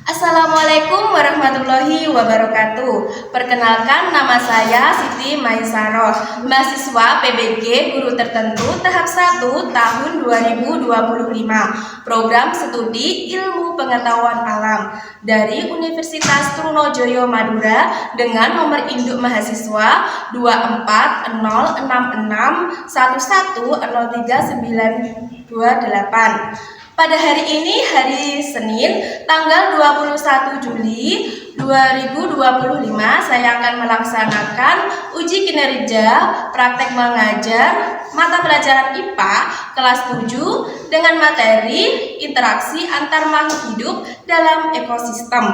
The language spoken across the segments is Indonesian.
Assalamualaikum warahmatullahi wabarakatuh. Perkenalkan, nama saya Siti Maisaroh, mahasiswa PBG Guru Tertentu tahap 1 tahun 2025, program studi Ilmu Pengetahuan Alam dari Universitas Trunojoyo Madura dengan nomor induk mahasiswa 240661103928. Pada hari ini, hari Senin, tanggal 21 Juli 2025, saya akan melaksanakan uji kinerja praktek mengajar mata pelajaran IPA kelas 7 dengan materi interaksi antar makhluk hidup dalam ekosistem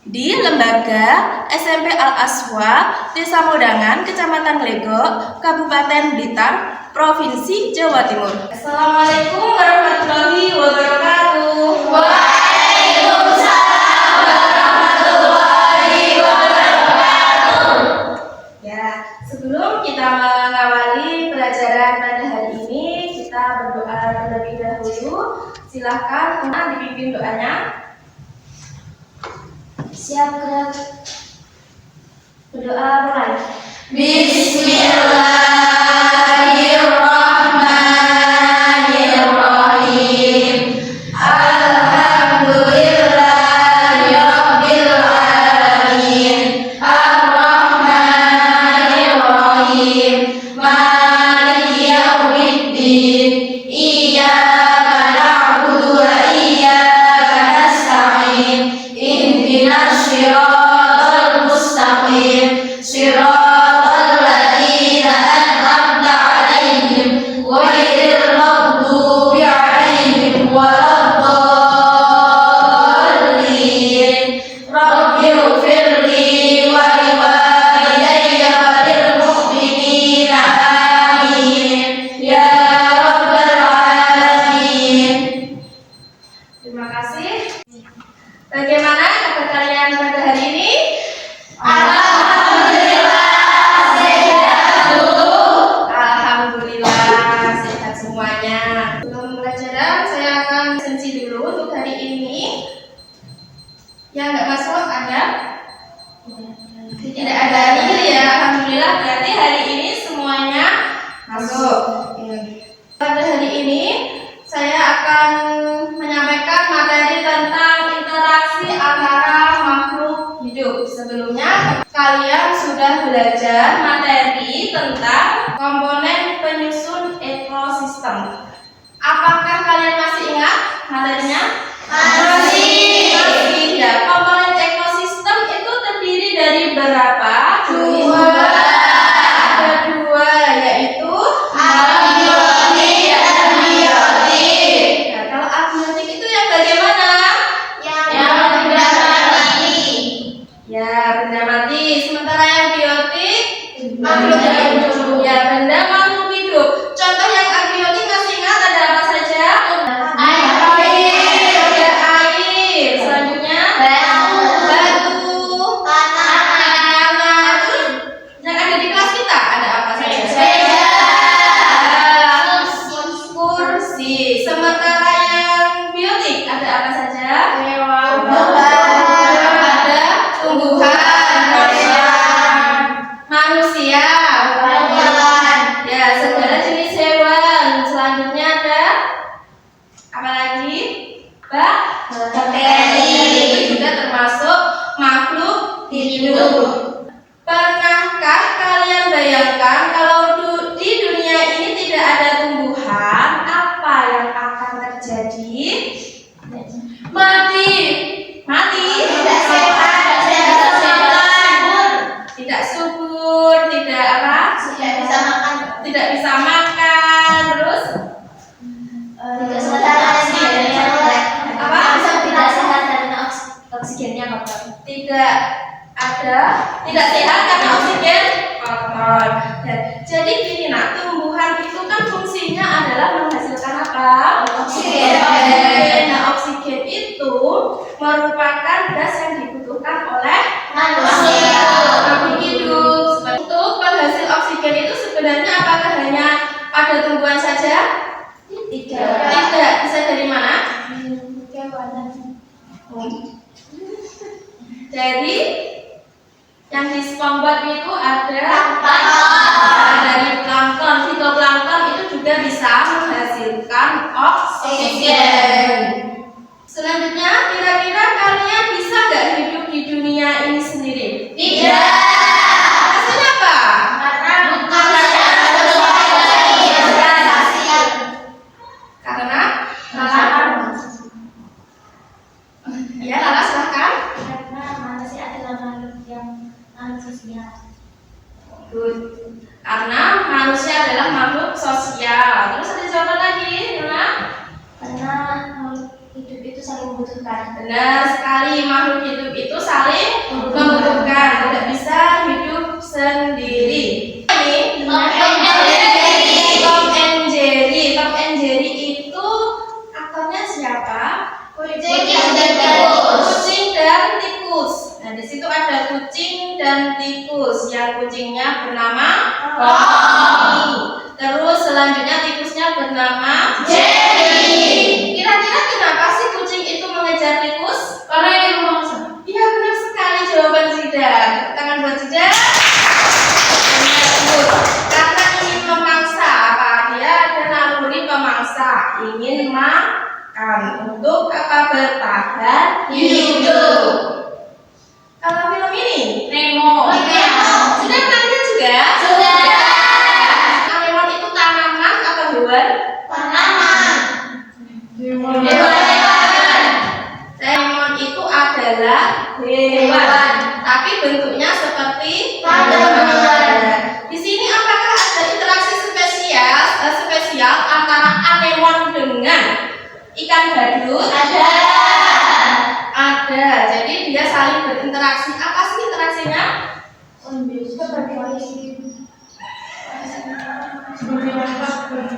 di Lembaga SMP Al-Aswa, Desa Modangan, Kecamatan Legok, Kabupaten Blitar, Provinsi Jawa Timur. Assalamualaikum warahmatullahi wabarakatuh. Waalaikumsalam warahmatullahi wabarakatuh. Ya, sebelum kita mengawali pelajaran pada hari ini, kita berdoa terlebih dahulu. Silahkan dipimpin doanya. Siap, gerak. Berdoa mulai. Bismillahirrahmanirrahim. Alhamdulillahirabbil alamin. Arrahmanirrahim. Maliki yaumiddin. Iyyaka na'budu wa iyyaka nasta'in. Ihdinas siratal mustaqim. Siratal ladzina an'amta 'alaihim ghairil maghdubi 'alaihim waladdallin. Rabbighfirli wa liwalidayya wa lil mu'minina amin ya rabbal alamin. Terima kasih. Bagaimana kabar kalian pada hari ini? Alhamdulillah sehat semuanya. Sebelum pelajaran, saya akan sensi dulu untuk hari ini. Yang nggak masuk ada? Tidak ada ini ya. Alhamdulillah, berarti hari ini semuanya masuk. Pada hari ini saya akan menyampaikan materi tentang interaksi antara makhluk hidup. Sebelumnya kalian sudah belajar materi tentang komponen penyusun ekosistem. Apakah kalian masih ingat materinya? Masih. Ya, komponen ekosistem itu terdiri dari berapa? Ada dua, yaitu Abiotik dan biotik. ya, kalau abiotik itu yang bagaimana? Yang benda mati. Ya, benda mati. Sementara yang biotik Makhluk hidup. ya, benda makhluk hidup. Contoh yang abiotik masih ingat ada apa saja? Air. Ada air. Selanjutnya batu, tanah. Terus yang ada di kelas kita ada apa saja? Kursi. Sementara yang biotik ada apa saja? Ada tumbuhan, manusia, ya, segala jenis hewan. Selanjutnya ada apa lagi? Bakteri. Itu juga termasuk makhluk hidup. Pernahkah kalian bayangkan kalau di dunia ini tidak ada tumbuhan, apa yang akan terjadi? Mati. Tidak sehat, Tidak subur, tidak apa? tidak bisa makan, Tidak bisa makan, terus tidak sehat apa? tidak sehat karena oksigennya kotor. Tidak sehat karena oksigen kotor. Ya, jadi gini nak, tumbuhan itu kan fungsinya adalah menghasilkan apa? Oksigen. Nah, oksigen itu merupakan gas yang dibutuhkan oleh Manusia. makhluk hidup. Untuk penghasil oksigen itu sebenarnya apakah hanya pada tumbuhan saja? Tidak. Bisa dari mana? Hewan. Dari yang di SpongeBob itu ada dari plankton. Fitoplankton itu juga bisa menghasilkan oksigen. Selanjutnya, kira-kira kalian bisa nggak hidup di dunia ini sendiri? Tidak. Alasannya apa? Karena ya, Lala silahkan. Karena manusia adalah makhluk yang sosial. Good. Karena manusia adalah makhluk sosial. Terus ada jawaban lagi, Nona? Karena makhluk hidup itu saling membutuhkan. Benar sekali, makhluk hidup itu saling membutuhkan, tidak bisa hidup sendiri. Ini Tom and Jerry. Tom and Jerry itu aktornya siapa? Kucing dan tikus. Nah, di situ ada kucing dan tikus. Yang kucingnya bernama Tommy. Terus selanjutnya tikusnya bernama Jerry. Kira-kira kenapa sih kucing itu mengejar tikus? Karena ini memangsa. Iya, benar sekali jawaban Zida. Tepuk tangan buat Zida. Benar, karena ingin memangsa apa? Dia ada naluri pemangsa, ingin makan untuk apa? Bertahan hidup. Kalau film ini Nemo. sudah pernah lihat juga? Sudah. Anemon itu tanaman atau hewan? Tanaman. Anemon itu adalah hewan, tapi bentuknya seperti Tanaman. Di sini apakah ada interaksi spesial antara anemon dengan ikan badut? Ada. Jadi dia saling berinteraksi. Apa sih interaksinya?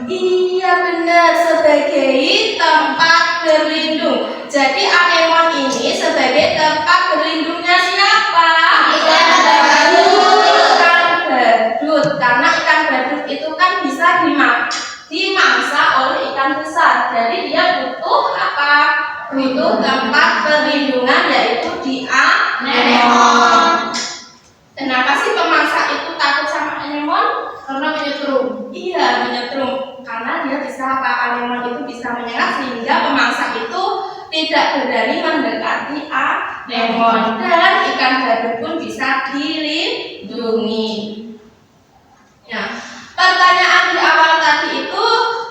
Iya, benar, sebagai tempat berlindung. Jadi anemon ini sebagai tempat berlindungnya siapa? Ikan badut. Ikan badut. Karena ikan badut itu kan bisa dimangsa oleh ikan besar. Jadi dia butuh apa? Butuh tempat perlindungan, yaitu di anemon. Kenapa sih pemangsa itu takut sama anemon? Karena menyetrum. Iya, menyetrum. Karena dia bisa apa? Anemon itu bisa menyerang sehingga pemangsa itu tidak berani mendekati anemon, dan ikan badut pun bisa dilindungi. Ya, pertanyaan di awal tadi itu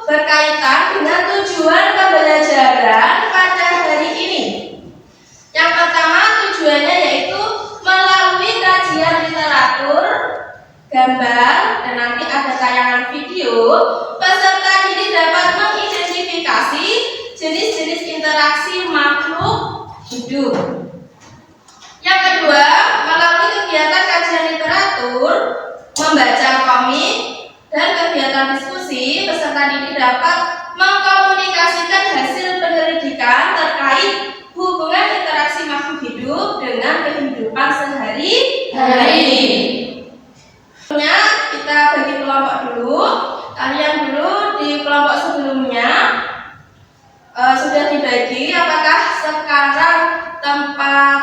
berkaitan dengan tujuan pembelajaran pada hari ini. Yang pertama, tujuannya yaitu melalui kajian literatur, gambar, dan nanti ada tayangan video, peserta didik dapat mengidentifikasi jenis-jenis interaksi makhluk hidup. Yang kedua, melalui kegiatan kajian literatur, membaca komik, dan kegiatan diskusi, peserta didik dapat mengkomunikasikan hasil penyelidikan terkait hubungan interaksi makhluk hidup dengan kehidupan sehari-hari. Sebelumnya kita bagi kelompok dulu. Kalian dulu di kelompok sebelumnya sudah dibagi. Apakah sekarang tempat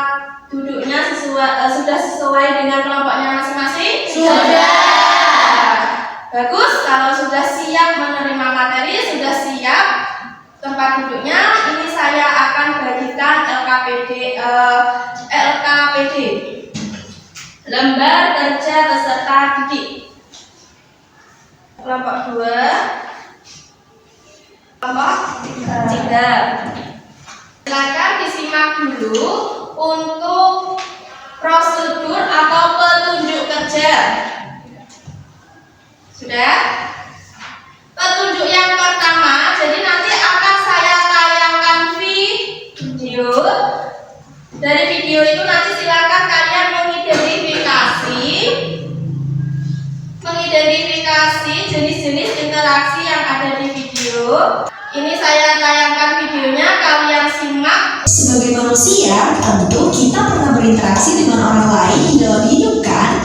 duduknya sudah sesuai dengan kelompoknya masing-masing? Sudah. Bagus. Kalau sudah siap menerima materi, sudah siap tempat duduknya, ini saya akan bagikan LKPD, lembar kerja peserta didik. Kelompok 2, kelompok 3. Silakan disimak dulu untuk prosedur atau petunjuk kerja. Sudah? Petunjuk yang pertama, jadi nanti akan saya tayangkan video. Dari video itu nanti silakan kalian mengidentifikasi jenis-jenis interaksi yang ada di video. Ini saya tayangkan videonya, kalian simak. Sebagai manusia, tentu kita pernah berinteraksi dengan orang lain di dalam hidup, kan?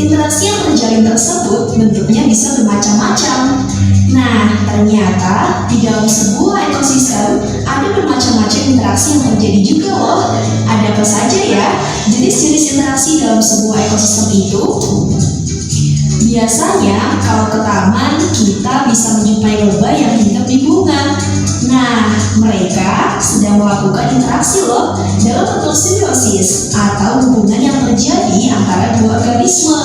Interaksi yang terjalin tersebut bentuknya bisa bermacam-macam. Nah, ternyata di dalam sebuah ekosistem ada bermacam-macam interaksi yang terjadi juga loh. Ada Ada apa saja ya jenis-jenis interaksi dalam sebuah ekosistem itu? Biasanya kalau ke taman kita bisa menjumpai lebah yang hidup di bunga. Nah, mereka sedang melakukan interaksi loh dalam bentuk simbiosis atau hubungan yang terjadi antara dua organisme.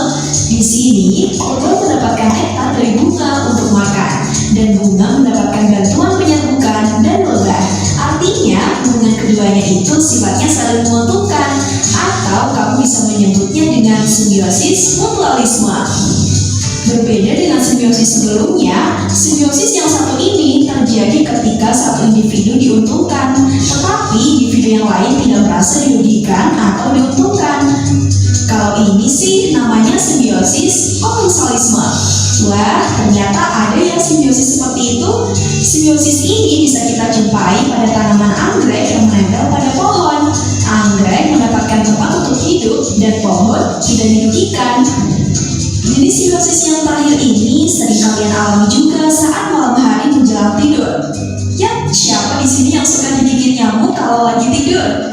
Di sini, lebah mendapatkan nektar dari bunga untuk makan dan bunga mendapatkan bantuan penyerbukan dan lebah. Artinya, hubungan keduanya itu sifatnya saling menguntungkan atau kamu bisa menyebutnya dengan simbiosis mutualisme. Berbeda dengan simbiosis sebelumnya, simbiosis yang satu ini terjadi ketika satu individu diuntungkan, tetapi individu yang lain tidak merasa dirugikan atau diuntungkan. Kalau ini sih namanya simbiosis komensalisme. Wah, ternyata ada ya simbiosis seperti itu. Simbiosis ini bisa kita jumpai pada tanaman anggrek yang menempel pada pohon. Anggrek mendapatkan tempat untuk hidup dan pohon tidak dirugikan. Jadi simbiosis yang terakhir ini sering kalian alami juga saat malam hari menjelang tidur. Ya, siapa di sini yang suka digigit nyamuk kalau lagi tidur?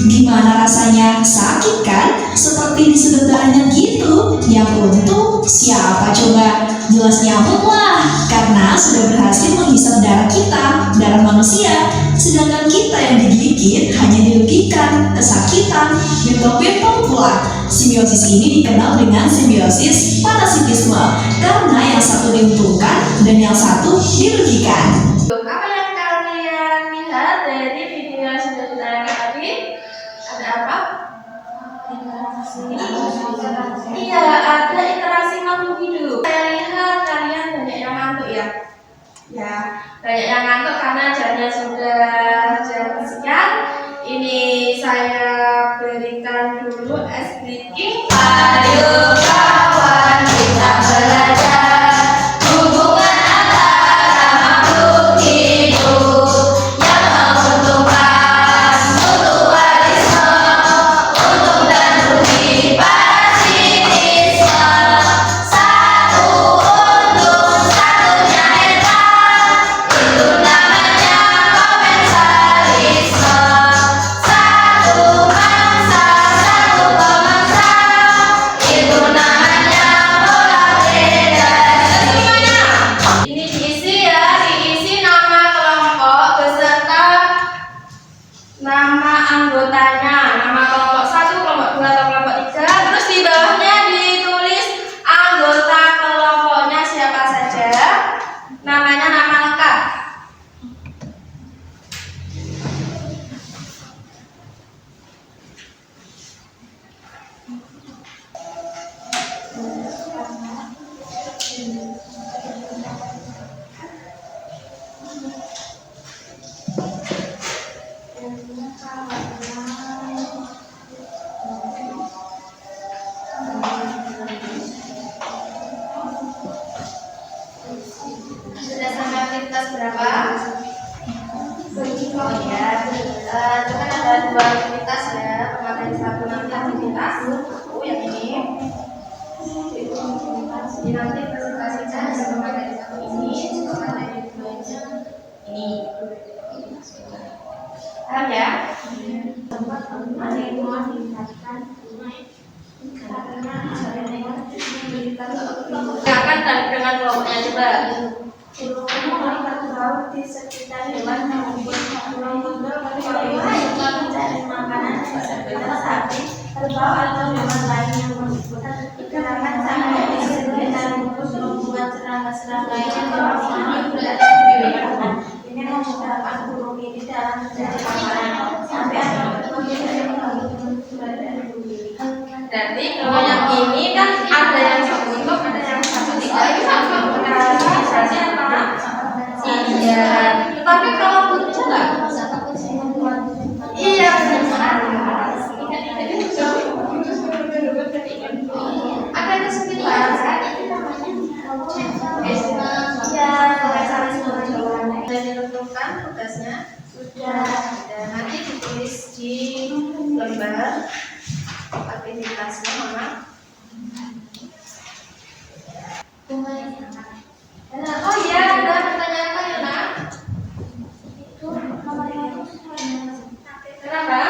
Gimana rasanya? Sakit kan? Seperti disedot darahnya gitu. Yang untung siapa coba? Jelas nyamuk lah, karena sudah berhasil menghisap darah kita, darah manusia. Sedangkan kita yang digigit hanya dirugikan, kesakitan, bentol-bentol pula. Simbiosis ini dikenal dengan simbiosis parasitisme, karena yang satu diuntungkan dan yang satu dirugikan. Apa yang kalian lihat dari video yang sudah ditayangkan tadi? Ada apa? Iya, ada interaksi makhluk hidup. Saya lihat kalian banyak yang ngantuk ya. Ya, banyak yang ngantuk karena jamnya sudah jam sekian. Ini saya berikan dulu es breaking. Ayo kawan kita belajar hubungan antara makhluk hidup yang menguntungkan mutualisme, untung dan rugi parasitisme. Satu untung, satunya netral, itu namanya komensalisme. Satu mangsa, satu pemangsa, itu namanya pola predasi. Semuanya ini diisi ya, diisi nama kelompok beserta nama anggotanya, nama kelompok 1, kelompok 2, atau kelompok 3. Terus di bawahnya ditulis anggota kelompoknya siapa saja, namanya, nama lengkap. Sudah sampai aktivitas berapa? Oh ya, itu kan ada 2 aktivitas ya. Materi 1 nanti aktivitas 1 yang ini. Jadi nanti presentasinya ada materi 1 ini, materi 2-nya ini. Paham ya? Ada yang mau diingatkan karena ada yang Silakan dengan kelompoknya coba. kamu tahu di sekitar hewan maupun mencari makanan seperti sapi, kerbau atau hewan lain yang membutuhkan gerakan sampai di sekitar rumput membuat serangga-serangga yang berada di lingkungan. Ini memudahkan burung ini dalam mencari makanan sampai atau berada di bumi. Berarti kalau yang ini kan ada yang 1 bentuk, ada yang 1 tidak. Itu sama berarti antara. Iya. Tapi kalau bentuk enggak? Iya, benar. Ada kesulitan. Ya, sudah ditentukan tugasnya. Sudah. Dan nanti ditulis di lembar aktivitasnya, mana? Oh iya, ada pertanyaan apa ya, Nak? Itu nomor 1. Kenapa?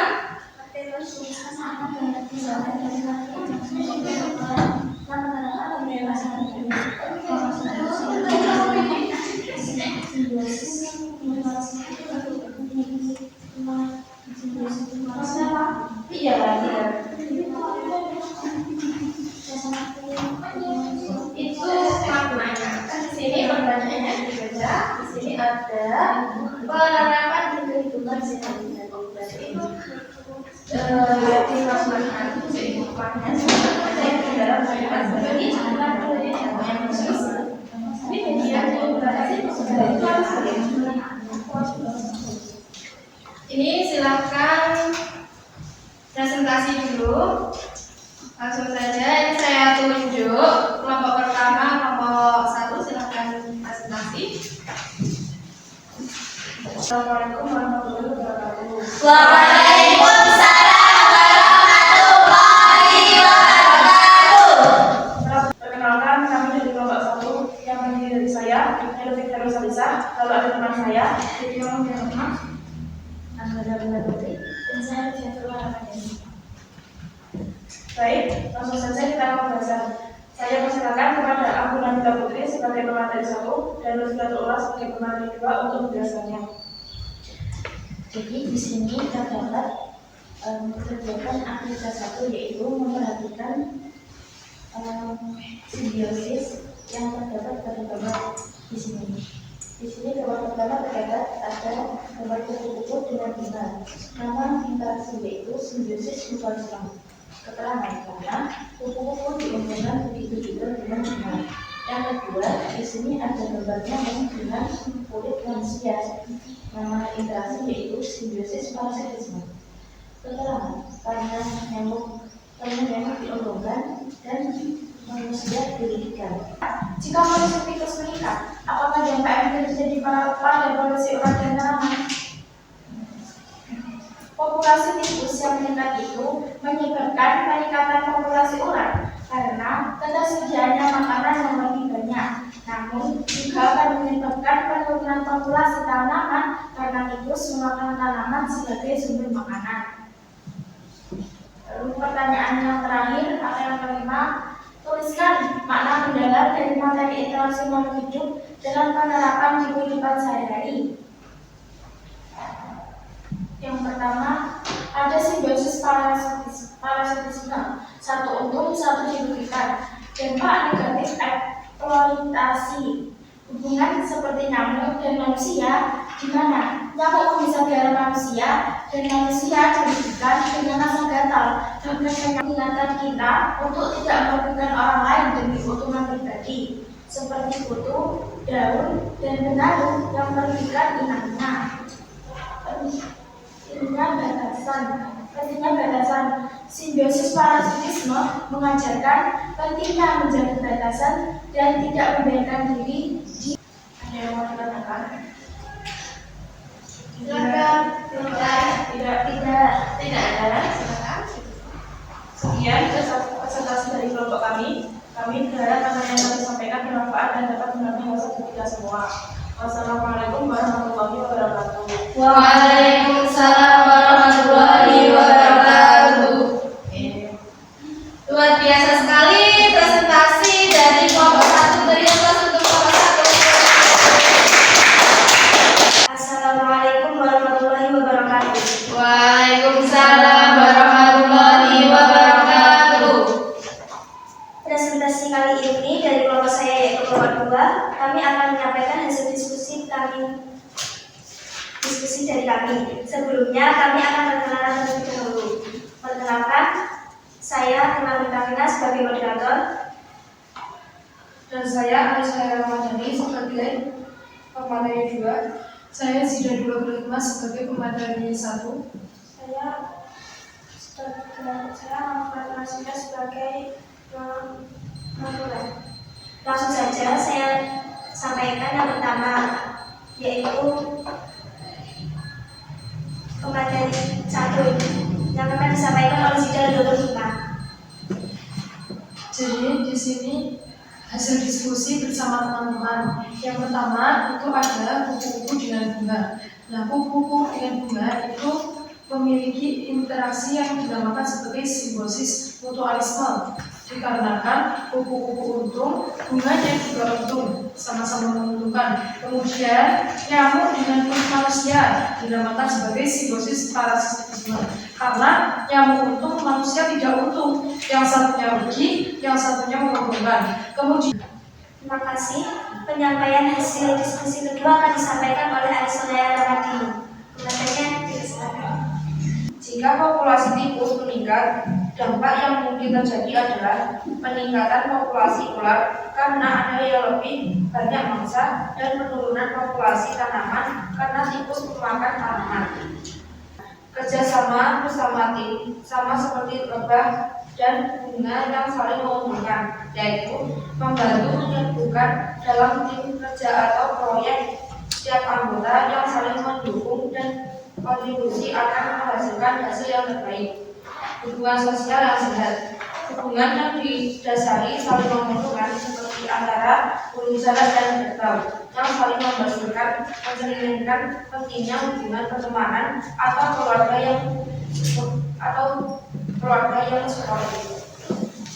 Itu maknanya. Kan di sini pertanyaannya dibaca. Di sini ada penerapan di kehidupan sehari-hari. Berarti itu dimaknakan itu maknanya sebenarnya di dalam kehidupan sehari-hari. Ini media ini silakan presentasi dulu. Langsung saja ini saya tunjuk kelompok pertama, kelompok 1, silakan presentasi. Assalamualaikum warahmatullahi wabarakatuh. Waalaikumsalam warahmatullahi wabarakatuh. Perkenalkan, kami dari kelompok 1 yang terdiri dari saya, Elvin Salisa, lalu ada teman saya, Siti Rahmat, Anggota Bunda Putri, dan saya Fiatul Ramadhani. Baik, langsung saja kita pembahasan. Saya persilakan kepada Abu Nabila Putri sebagai pemateri 1 dan Lutfiatul Ula sebagai pemateri 2 untuk menjelaskannya. Jadi di sini terdapat kegiatan aktivitas 1 yaitu memperhatikan simbiosis yang terdapat pada gambar di sini. Di sini gambar pertama terdapat ada gambar kupu-kupu dengan bunga. Nama interaksi yaitu simbiosis mutualisme. Keterangan karena kupu-kupu diumumkan begitu juga dengan bunga. Yang kedua, di sini ada gambarnya dengan kulit manusia. Nama interaksi yaitu simbiosis parasitisme. Keterangan karena nyamuk diumumkan dan manusia dirugikan. Jika manusia tikus meningkat, apakah dampak yang terjadi pada populasi urat dan tanaman? Populasi tikus yang meningkat itu menyebabkan peningkatan populasi urat karena ketersediaannya makanan yang lebih banyak. Namun juga akan menyebabkan penurunan populasi tanaman karena tikus memakan tanaman sebagai sumber makanan. Lalu pertanyaan yang terakhir atau yang kelima, tuliskan makna mendalam dari materi interaksi makhluk hidup dengan penerapan di kehidupan sehari-hari. Yang pertama, ada simbiosis parasitisme, satu untung, satu dirugikan. Dampak negatif eksploitasi hubungan seperti nyamuk dan manusia, di mana nyamuk bisa biara manusia dan manusia dirugikan dengan rasa gatal dan ingatan kita untuk tidak merugikan orang lain demi keuntungan pribadi, seperti kutu, daun, dan benalu yang merugikan inangnya. Pentingnya batasan. Simbiosis parasitisme mengajarkan pentingnya menjaga batasan dan tidak membiarkan diri di. Ada yang mau dikatakan? Silakan. Tidak ada. Silakan. Sekian presentasi dari kelompok kami. Kami berharap materi yang kami sampaikan bermanfaat dan dapat menambah wawasan kita semua. Wassalamualaikum warahmatullahi wabarakatuh. Waalaikumsalam warahmatullahi wabarakatuh. Luar biasa sekali presentasi dari kelompok 1. Beri aplaus untuk kelompok 1. Assalamualaikum warahmatullahi wabarakatuh. Waalaikumsalam warahmatullahi wabarakatuh. Presentasi kali ini dari kelompok saya yaitu kelompok 2, kami akan menyampaikan hasil diskusi dari kami. Sebelumnya kami akan perkenalan terlebih dahulu. Perkenalkan, saya Kenal Kamina sebagai moderator. Dan saya Aisyah Ramadhani sebagai pemateri 2. Saya Zida Dula Berhikmah sebagai pemateri 1. Saya memperkenalkan sebagai moderator. Langsung saja saya sampaikan yang pertama, yaitu pemateri 1 yang akan disampaikan oleh Zida Dula Berhikmah. Jadi di sini hasil diskusi bersama teman-teman. Yang pertama itu ada kupu-kupu dengan bunga. Nah, kupu-kupu dengan bunga itu memiliki interaksi yang dinamakan sebagai simbiosis mutualisme, dikarenakan kupu-kupu untung, bunganya juga untung, sama-sama menguntungkan. Kemudian nyamuk dengan kulit manusia dinamakan sebagai simbiosis parasitisme, karena nyamuk untung, manusia tidak untung, yang satunya rugi, yang satunya menguntungkan. Kemudian Terima kasih. Penyampaian hasil diskusi kedua akan disampaikan oleh Arisolaya Ramadini. Penyampaiannya dipersilakan. Jika populasi tikus meningkat, dampak yang mungkin terjadi adalah peningkatan populasi ular karena ada yang lebih banyak mangsa dan penurunan populasi tanaman karena tikus memakan tanaman. Kerjasama bersama tim sama seperti lebah dan bunga yang saling menguntungkan, yaitu membantu menyatukan dalam tim kerja atau proyek. Setiap anggota yang saling mendukung dan kontribusi akan menghasilkan hasil yang terbaik. Hubungan sosial yang sehat. Hubungan yang didasari saling menguntungkan seperti antara burung jalak dan kerbau yang saling membangunkan, mencerminkan pentingnya hubungan pertemanan atau keluarga yang sportif.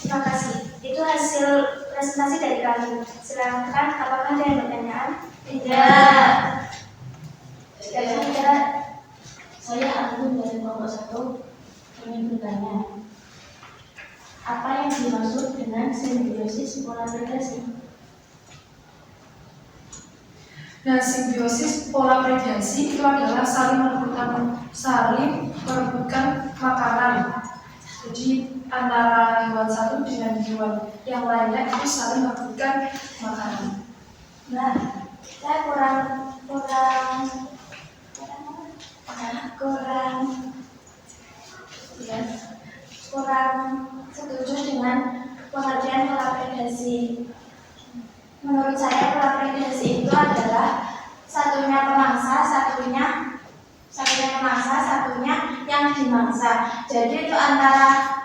Terima kasih. Itu hasil presentasi dari kami. Silakan, apakah ada yang pertanyaan? Tidak. Tidak. Saya Agung dari kelompok 1 ingin bertanya, apa yang dimaksud dengan simbiosis polarisasi? Nah, simbiosis pola predasi itu adalah saling merebutkan makanan. Jadi antara hewan satu dengan hewan yang lainnya itu saling merebutkan makanan. Nah, saya kurang setuju dengan pengertian pola predasi. Menurut saya pola predasi itu adalah satunya pemangsa, satunya yang dimangsa. Jadi itu antara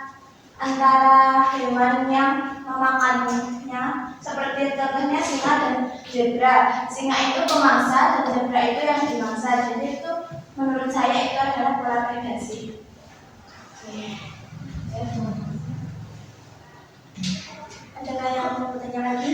hewan yang memakannya, seperti contohnya singa dan zebra. Singa itu pemangsa dan zebra itu yang dimangsa. Jadi itu menurut saya itu adalah pola predasi. Adakah yang mau bertanya lagi?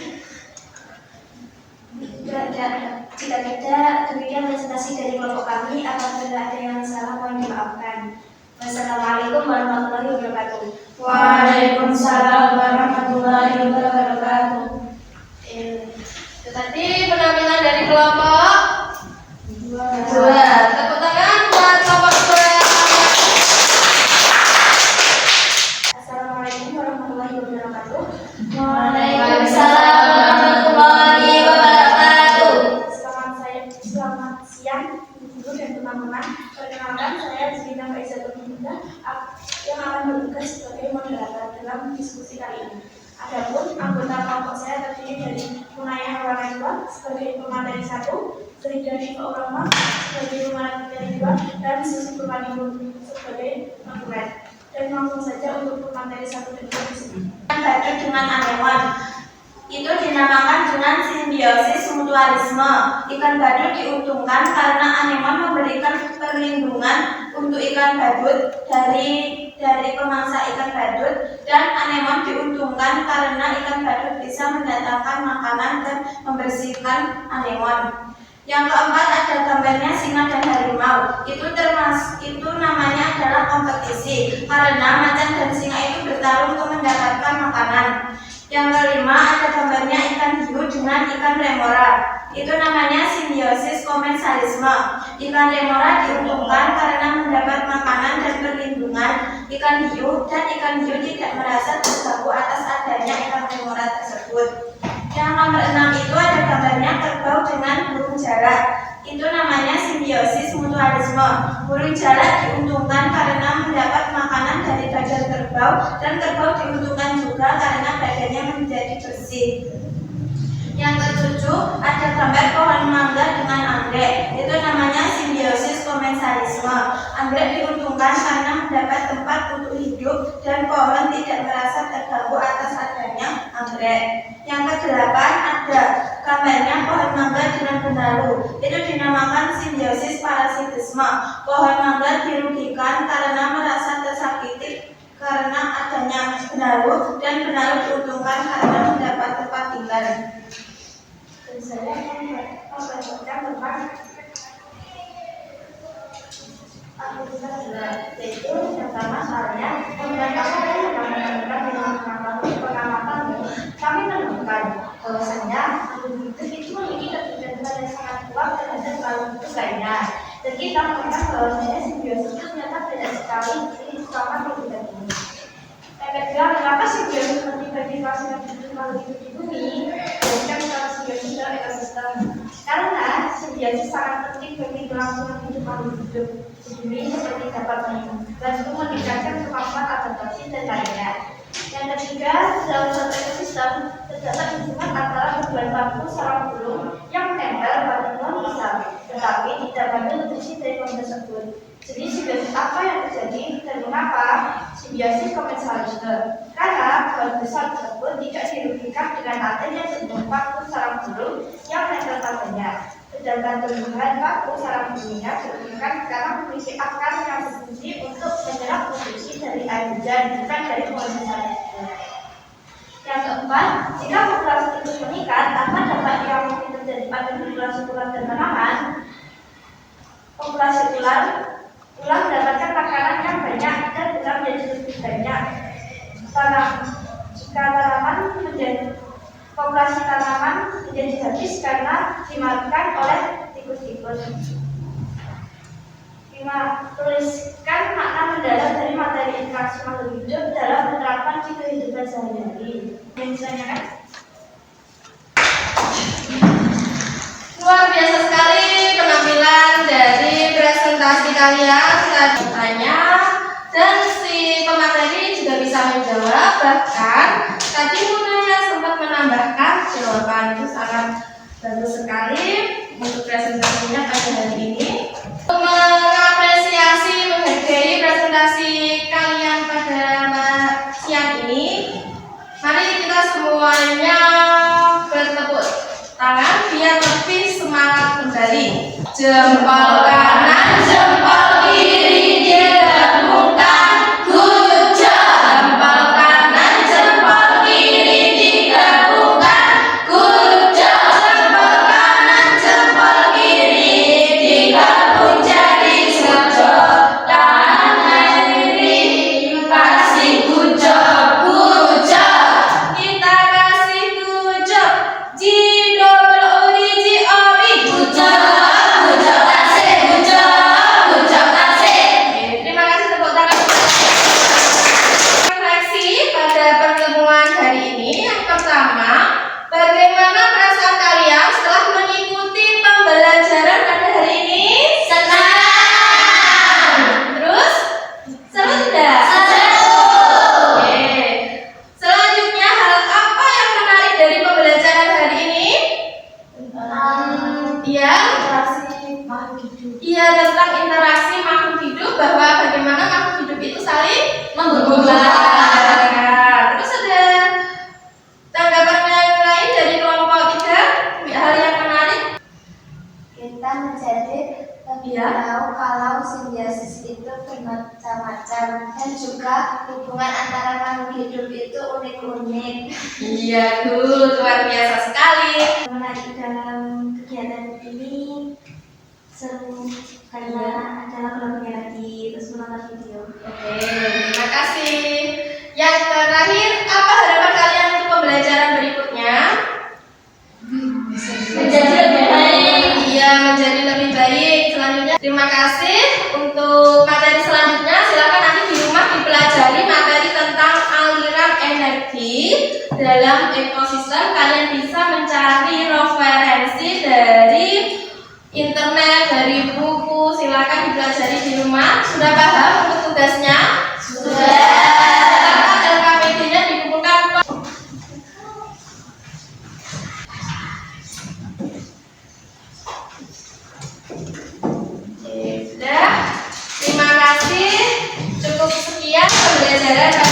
Jika tidak, demikian presentasi dari kelompok kami. Apabila ada yang salah, mohon dimaafkan. Wassalamualaikum warahmatullahi wabarakatuh. Waalaikumsalam warahmatullahi wabarakatuh. Tetapi penampilan dari kelompok 2. Tepuk tangan buat kelompok 2. Assalamualaikum warahmatullahi wabarakatuh. Waalaikumsalam warahmatullahi wabarakatuh. Selamat siang, ibu dan teman-teman. Perkenalkan, saya Zina Faizatul Bunda yang akan bertugas sebagai moderator dalam diskusi kali ini. Adapun anggota kelompok saya terdiri dari Munayah Warahmatullahi sebagai pemateri 1, Zaidah Syifa Ulama sebagai pemateri 2, dan Susi Purwaningrum sebagai pengurai. Dan langsung saja untuk pemateri 1 dan 2 di sini. Badut dengan anemon itu dinamakan dengan simbiosis mutualisme. Ikan badut diuntungkan karena anemon memberikan perlindungan untuk ikan badut dari pemangsa ikan badut, dan anemon diuntungkan karena ikan badut bisa mendatangkan makanan dan membersihkan anemon. Yang keempat ada gambarnya singa dan harimau. Itu namanya adalah kompetisi karena macan dan singa itu bertarung untuk mendapatkan makanan. Yang kelima ada gambarnya ikan hiu dengan ikan remora. Itu namanya simbiosis komensalisme. Ikan remora diuntungkan karena mendapat makanan dan perlindungan ikan hiu, dan ikan hiu tidak merasa terganggu atas adanya ikan remora tersebut. Yang nomor 6 itu ada gambarnya kerbau dengan burung jalak. Itu namanya simbiosis mutualisme. Burung jalak diuntungkan karena mendapat makanan dari badan kerbau, dan kerbau diuntungkan juga karena badannya menjadi bersih. Yang ketujuh ada gambar pohon mangga dengan anggrek. Itu namanya simbiosis komensalisme. Anggrek diuntungkan karena mendapat tempat untuk hidup, dan pohon tidak merasa terganggu atas adanya anggrek. Yang kedelapan ada gambarnya pohon mangga dengan benalu. Itu dinamakan simbiosis parasitisme. Pohon mangga dirugikan karena merasa tersakiti karena adanya penaruh, dan penaruh diuntungkan karena mendapat tempat tinggal. Dan saya membacakan tentang yaitu yang pertama soalnya pemerintah yang menemukan dengan pengamatan kami menemukan bahwasanya itu memiliki ketergantungan yang sangat kuat terhadap makhluk lainnya. Dan kita menemukan bahwasanya simbiosis itu ternyata tidak sekali selama kehidupan ini. Yang kedua, kenapa simbiosis bagi kelas makhluk hidup di bumi bukan kalau simbiosis dalam ekosistem? Karena simbiosis sangat penting bagi kelangsungan hidup makhluk hidup di bumi, seperti dapat membantu meningkatkan kemampuan adaptasi dan lainnya. Yang ketiga, dalam suatu ekosistem terdapat hubungan antara hubungan baku sarang burung yang menempel pada pohon besar, tetapi tidak pada nutrisi dari pohon tersebut. Jadi simbiosis apa yang terjadi dan mengapa? Simbiosis komensalisme. Karena pohon besar tersebut tidak dirugikan dengan adanya hubungan baku sarang burung yang menempel padanya. Sedangkan tumbuhan baku sarang burungnya dirugikan karena memiliki akar yang berfungsi untuk menyerap nutrisi dari air hujan, bukan dari pohon besar tersebut. Yang keempat, jika populasi terus meningkat, apa dampak yang mungkin terjadi pada populasi ular dan tanaman? Populasi ular mendapatkan makanan yang banyak dan ular menjadi lebih banyak. Jika populasi tanaman menjadi habis karena dimakan oleh tikus-tikus. 5. Tuliskan makna mendalam dari materi interaksi makhluk hidup dalam menerapkan di kehidupan sehari-hari. Misalnya kan? Luar biasa sekali penampilan dari presentasi kalian. Saya bertanya dan si pemateri juga bisa menjawab, bahkan tadi muridnya sempat menambahkan jawaban. Itu sangat bagus sekali untuk presentasinya pada hari ini. Mengapresiasi, menghargai presentasi kalian pada siang ini, mari kita semuanya bertepuk tangan biar lebih semangat kembali. Jempol kanan, jempol kiri digabungkan, good job. Jempol kanan, jempol kiri digabungkan, good job. Jempol kanan, jempol kiri digabung jadi good job. Tangan kiri kasih good job, good job. Kita kasih good job. G-double-O-D-G-O-B, good job. Bagaimana perasaan kalian setelah mengikuti pembelajaran pada hari ini? Senang. Terus? Seru tidak? Seru. Oke. Selanjutnya, hal apa yang menarik dari pembelajaran hari ini? Iya. Interaksi makhluk hidup. Iya, tentang interaksi makhluk hidup, bahwa bagaimana makhluk hidup itu saling membutuhkan. Terus ada tanggapan yang lain dari kelompok 3, hal yang menarik? Kita menjadi lebih tahu kalau simbiosis itu bermacam-macam dan juga hubungan antara makhluk hidup itu unik-unik. Iya, luar biasa sekali. Menarik dalam kegiatan ini seru karena ada lagu-lagunya lagi, terus menonton video. Oke, terima kasih. Yang terakhir, apa harapan kalian untuk pembelajaran berikutnya? Menjadi lebih baik. Iya, menjadi lebih baik. Selanjutnya, terima kasih. Untuk materi selanjutnya, silakan nanti di rumah dipelajari materi tentang aliran energi dalam ekosistem. Kalian bisa mencari referensi dari internet, dari buku. Silakan dipelajari di rumah. Sudah paham untuk tugasnya? Sudah. LKPD-nya dikumpulkan. Sudah. Terima kasih. Cukup sekian pembelajaran